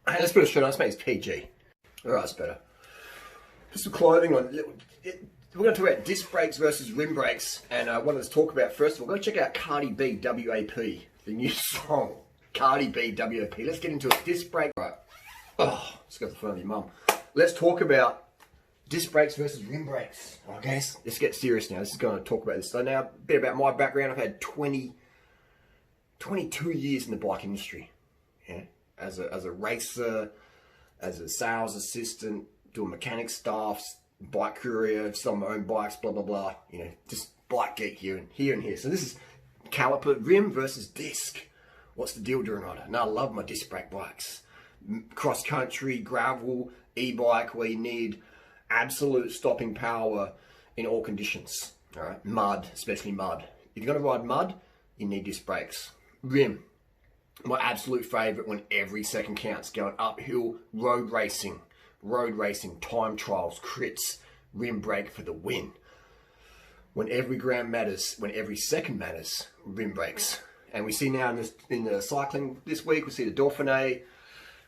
Hey, let's put a shirt on. Let's make this PG. All right, it's better. Put some clothing on. We're going to talk about disc brakes versus rim brakes, and I wanted to talk about, first of all, go check out Cardi B, W.A.P., the new song. Cardi B, W.A.P. Let's get into it. Disc brake. Right. Oh, let's go to the phone with your mum. Let's talk about disc brakes versus rim brakes. Okay, let's get serious now. This is going to talk about this. So now, a bit about my background. I've had 22 years in the bike industry. Yeah, as a racer, as a sales assistant, doing mechanic staff, bike courier, selling my own bikes, blah blah blah. You know, just bike geek here and here. So this is caliper, rim versus disc. What's the deal during rider? Now I love my disc brake bikes. Cross country, gravel, e-bike, where you need absolute stopping power in all conditions. All right, mud, especially mud. If you're going to ride mud, you need disc brakes. Rim, my absolute favorite when every second counts. Going uphill, road racing, time trials, crits, rim brake for the win. When every gram matters, when every second matters, rim brakes. And we see now in the cycling this week, we see the Dauphiné,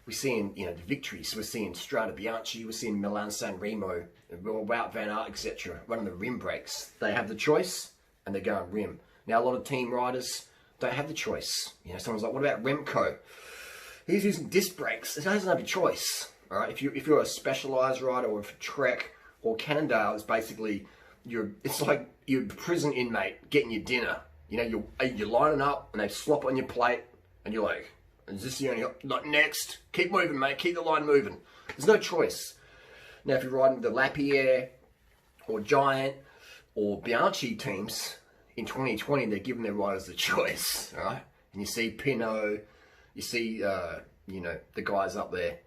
we're seeing, you know, the victories, we're seeing Strade Bianchi, we're seeing Milan-San Remo, Wout van Aert, etc. running the rim brakes. They have the choice and they're going rim. Now a lot of team riders don't have the choice. You know, someone's like, what about Remco? He's using disc brakes. He doesn't have a choice. All right, if you're a Specialized rider, or if Trek or Cannondale, is basically it's like you're a prison inmate getting your dinner. You know, you're lining up and they slop on your plate, and you're like, is this the only? Like, next, keep moving, mate. Keep the line moving. There's no choice. Now, if you're riding the Lapierre or Giant or Bianchi teams in 2020, they're giving their riders the choice. All right, and you see Pinot, you see you know, the guys up there,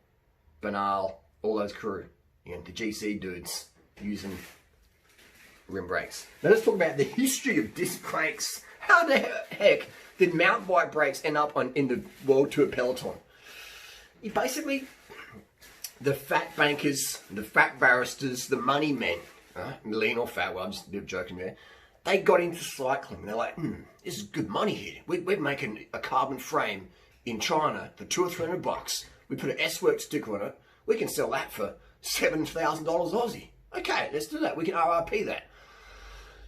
Bernal, all those crew, you know, the GC dudes using rim brakes. Now let's talk about the history of disc brakes. How the heck did mountain bike brakes end up in the World Tour peloton? Basically, the fat bankers, the fat barristers, the money men, right? Lean or fat, well, I'm just a bit joking there. They got into cycling and they're like, this is good money here. We're making a carbon frame in China for $200 or $300. We put an S-Works sticker on it. We can sell that for $7,000 Aussie. Okay, let's do that. We can RRP that.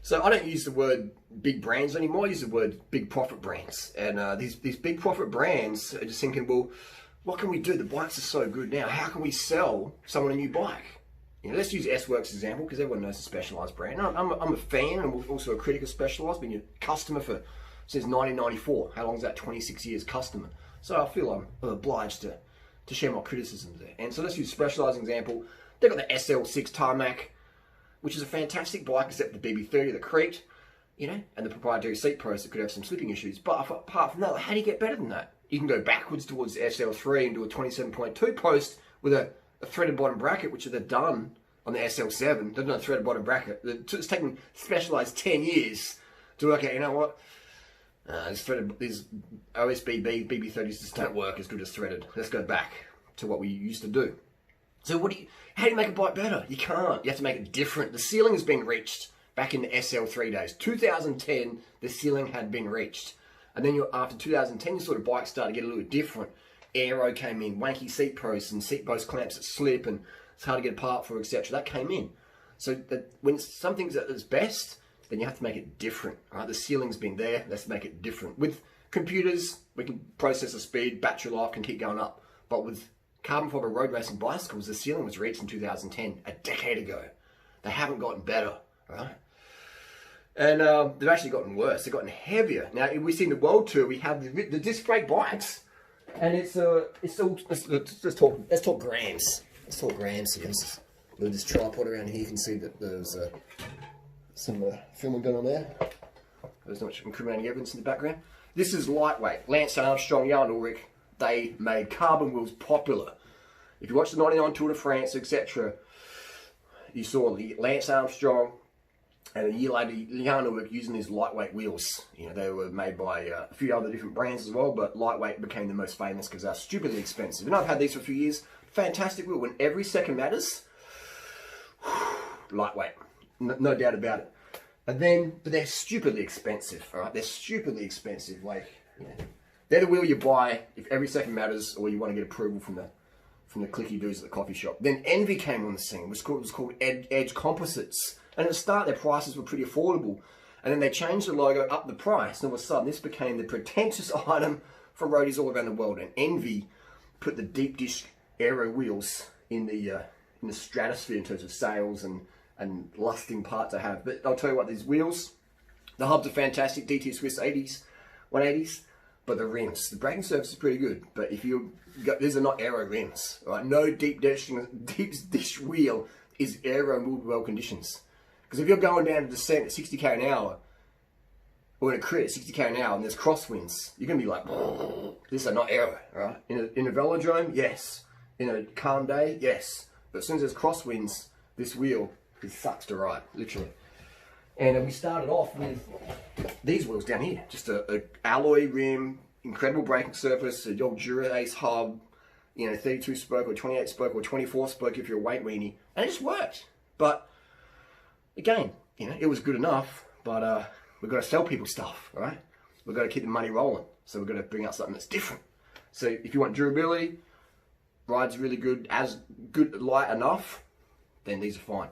So I don't use the word big brands anymore. I use the word big profit brands. And these big profit brands are just thinking, well, what can we do? The bikes are so good now. How can we sell someone a new bike? You know, let's use S-Works example, because everyone knows the Specialized brand. I'm a fan and also a critic of Specialized. Been a customer since 1994. How long is that? 26 years customer. So I feel I'm obliged to share my criticisms there. And so let's use Specialized example. They've got the SL6 Tarmac, which is a fantastic bike, except the BB30, the Crete, you know, and the proprietary seat post that could have some slipping issues. But apart from that, how do you get better than that? You can go backwards towards the SL3 and do a 27.2 post with a threaded bottom bracket, which they've done on the SL7. They've done a threaded bottom bracket. It's taken Specialized 10 years to work out, you know what? These OSB BB30s just don't work as good as threaded. Let's go back to what we used to do. So how do you make a bike better? You can't. You have to make it different. The ceiling has been reached back in the SL3 days. 2010, the ceiling had been reached. And then after 2010, your sort of bikes started to get a little different. Aero came in, wanky seat posts and seat post clamps that slip and it's hard to get apart for, etc. That came in. So when something's at its best, then you have to make it different. Right? The ceiling's been there, let's make it different. With computers, we can process the speed, battery life can keep going up. But with carbon fiber road racing bicycles, the ceiling was reached in 2010, a decade ago. They haven't gotten better, right? And they've actually gotten worse. They've gotten heavier. Now, we see in the World Tour, we have the disc brake bikes, and it's all. Let's talk grams. Let's talk grams here. Move this tripod around here. You can see that there's some filming going on there. There's not much incriminating evidence in the background. This is lightweight. Lance Armstrong, Jan Ulrich, they made carbon wheels popular. If you watch the 99 Tour de France, etc., you saw Lance Armstrong and a year later Jan Ulrich using these lightweight wheels. You know, they were made by a few other different brands as well, but lightweight became the most famous because they're stupidly expensive. And I've had these for a few years. Fantastic wheel. When every second matters, lightweight. No doubt about it. And then, but they're stupidly expensive, all right? They're stupidly expensive. Like, you know, they're the wheel you buy if every second matters or you want to get approval from from the clicky dudes at the coffee shop. Then Envy came on the scene. It was called Edge Composites. And at the start, their prices were pretty affordable. And then they changed the logo, up the price, and all of a sudden this became the pretentious item for roadies all around the world. And Envy put the deep dish aero wheels in the stratosphere in terms of sales and lusting part to have. But I'll tell you what, these wheels, the hubs are fantastic, DT Swiss 80s, 180s, but the rims, the braking surface is pretty good. But if you got, these are not aero rims, right? No deep dish wheel is aero in well conditions. Because if you're going down to descent at 60k an hour, or in a crit at 60k an hour, and there's crosswinds, you're going to be like, these are not aero, right? In a velodrome, yes. In a calm day, yes. But as soon as there's crosswinds, this wheel, it sucks to ride, literally. And we started off with these wheels down here. Just a alloy rim, incredible braking surface, a old Dura-Ace hub, 32 spoke or 28 spoke or 24 spoke if you're a weight weenie. And it just worked. But again, it was good enough, but we've got to sell people stuff, right? We've got to keep the money rolling. So we've got to bring out something that's different. So if you want durability, ride's really good, light enough, then these are fine.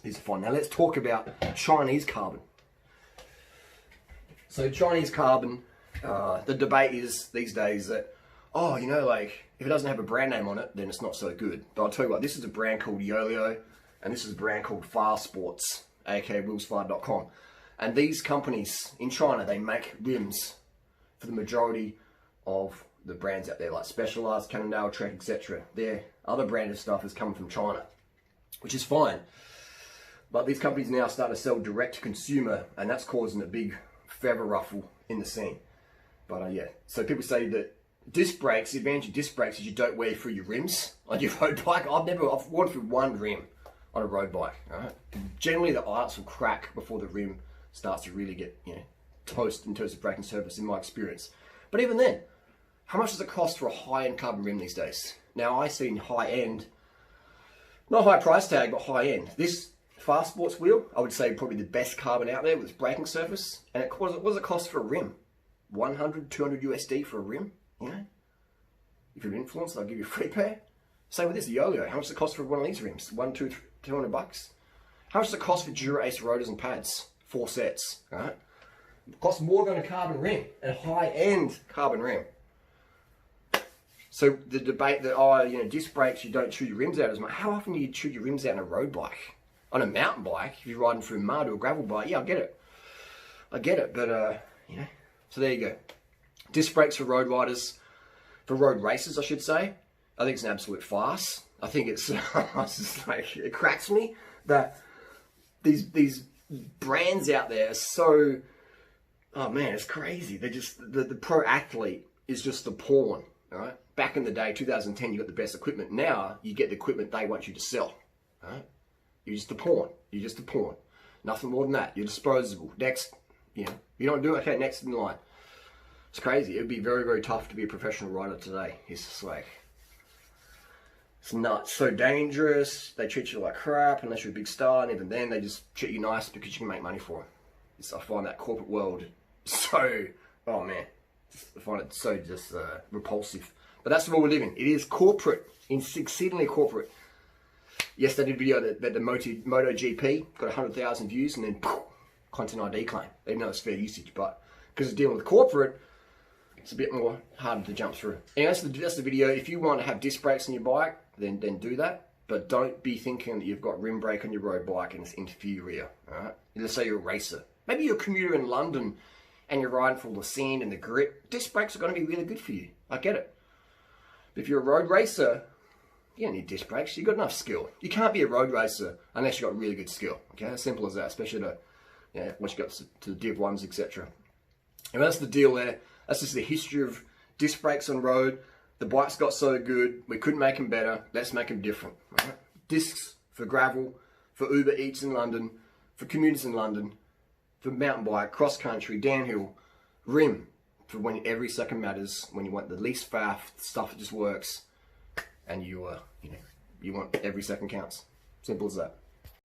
These are fine. Now let's talk about Chinese carbon. So Chinese carbon, the debate is these days that, if it doesn't have a brand name on it, then it's not so good. But I'll tell you what, this is a brand called Yolio, and this is a brand called Fast Sports, aka wheelsfire.com. And these companies in China, they make rims for the majority of the brands out there, like Specialized, Cannondale, Trek, etc. Their other brand of stuff is coming from China, which is fine. But these companies now start to sell direct to consumer, and that's causing a big feather ruffle in the scene. But yeah, so people say that disc brakes, the advantage of disc brakes is you don't wear through your rims on your road bike. I've worn through one rim on a road bike. Right? Generally, the ice will crack before the rim starts to really get toast in terms of braking surface, in my experience. But even then, how much does it cost for a high-end carbon rim these days? Now, I seen high-end, not high price tag, but high-end. This Fast Sports wheel, I would say probably the best carbon out there with its braking surface. And what does it cost for a rim? 100, 200 USD for a rim, If you're an influencer, they'll give you a free pair. Same with this, the Yolio. How much does it cost for one of these rims? 200 bucks. How much does it cost for Dura-Ace rotors and pads? 4 sets, right? It costs more than a carbon rim, a high-end carbon rim. So the debate that, disc brakes, you don't chew your rims out as much. How often do you chew your rims out on a road bike? On a mountain bike, if you're riding through mud or a gravel bike, yeah, I get it. But, so there you go. Disc brakes for road riders, for road racers, I should say. I think it's an absolute farce. I think it's, just like, it cracks me that these brands out there are so, oh man, it's crazy. They're just, the pro athlete is just the pawn, all right? Back in the day, 2010, you got the best equipment. Now, you get the equipment they want you to sell, all right? You're just a pawn. You're just a pawn. Nothing more than that. You're disposable. Next, you don't do it, okay, next in line. It's crazy. It would be very, very tough to be a professional rider today. It's just like, it's nuts. So dangerous. They treat you like crap unless you're a big star, and even then they just treat you nice because you can make money for them. I find that corporate world so, oh man, I find it so just repulsive. But that's the world we live in. It is corporate, exceedingly corporate. Yes, they did a video that the MotoGP got 100,000 views, and then content ID claim, even though it's fair usage. But because it's dealing with corporate, it's a bit more harder to jump through. Anyway, that's the video. If you want to have disc brakes on your bike, then do that. But don't be thinking that you've got rim brake on your road bike and it's inferior. All right? Let's say you're a racer. Maybe you're a commuter in London and you're riding for all the sand and the grit. Disc brakes are going to be really good for you. I get it. But if you're a road racer, you don't need disc brakes. You've got enough skill. You can't be a road racer unless you've got really good skill. Okay, as simple as that. Especially once you got to the Div 1s, etc. And that's the deal there. That's just the history of disc brakes on road. The bikes got so good, we couldn't make them better. Let's make them different. Right? Discs for gravel, for Uber Eats in London, for commuters in London, for mountain bike, cross country, downhill, rim for when every second matters, when you want the least faff, stuff that just works, and you want every second counts. Simple as that.